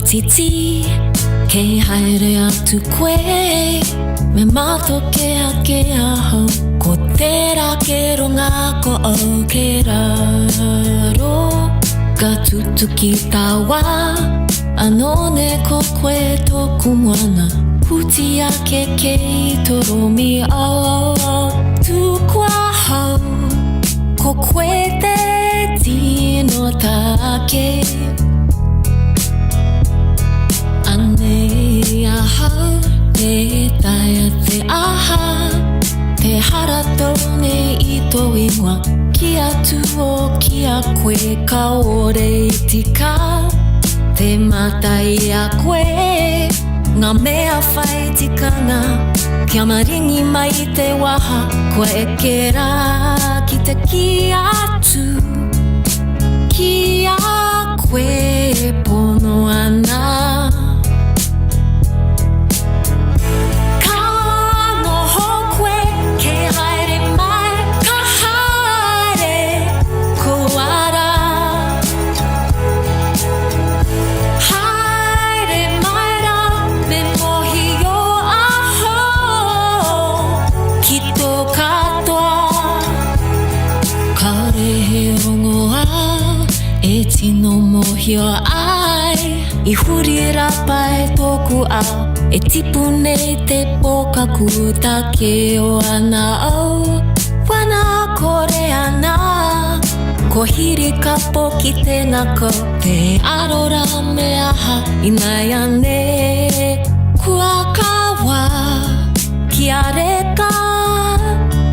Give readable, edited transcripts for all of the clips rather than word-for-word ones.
titi Ke haere atu koe Me mato ke aho Ko tērā ke ronga ko au ke raro Ka tutu ki tawa Anone ko koe tōku moana Puti ake ke I toromi au Tukua hau Ko koe te tino take Ane aha Te taia te aha Te hara tone I tō ingoa Ki atu o ki a koe ka ore I tika Te matai a koe Ngā mea whai tikanga Kia maringi mai te waha Koe e ke rā ki te ki atu Ki a koe pono ana Tino mohio ai I huri rapa e tōku au E tipu nei te pokaku take o ana au Wana kore ana Ko hiri kapo ki te ngako Te arora me aha Inai ane Kua kawa Ki a reka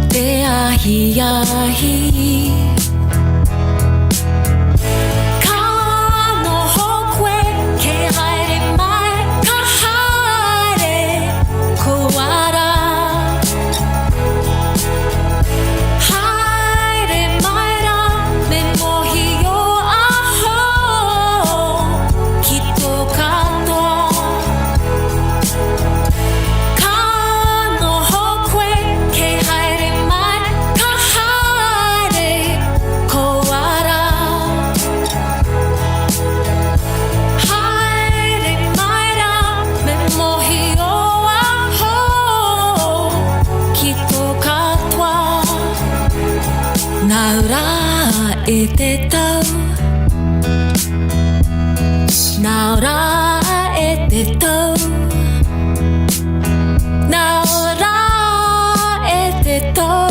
Te ahi ahi Naura e te tau Naura e te tau Naura e te tau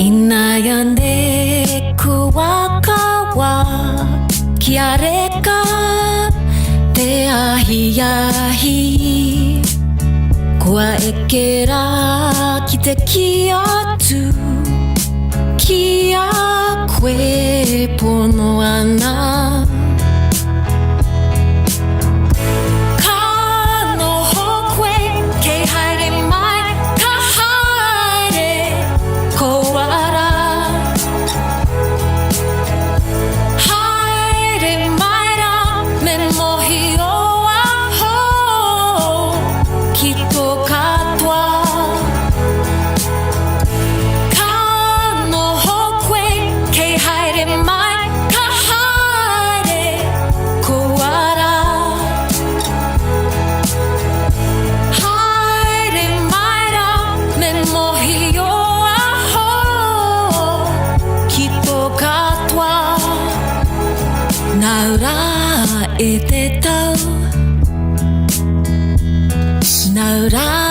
Inai ane kua kawa Kia reka te ahi ahi Kua e ke rā ki te ki atu Ki a koe pono ana Naura e te tau Naura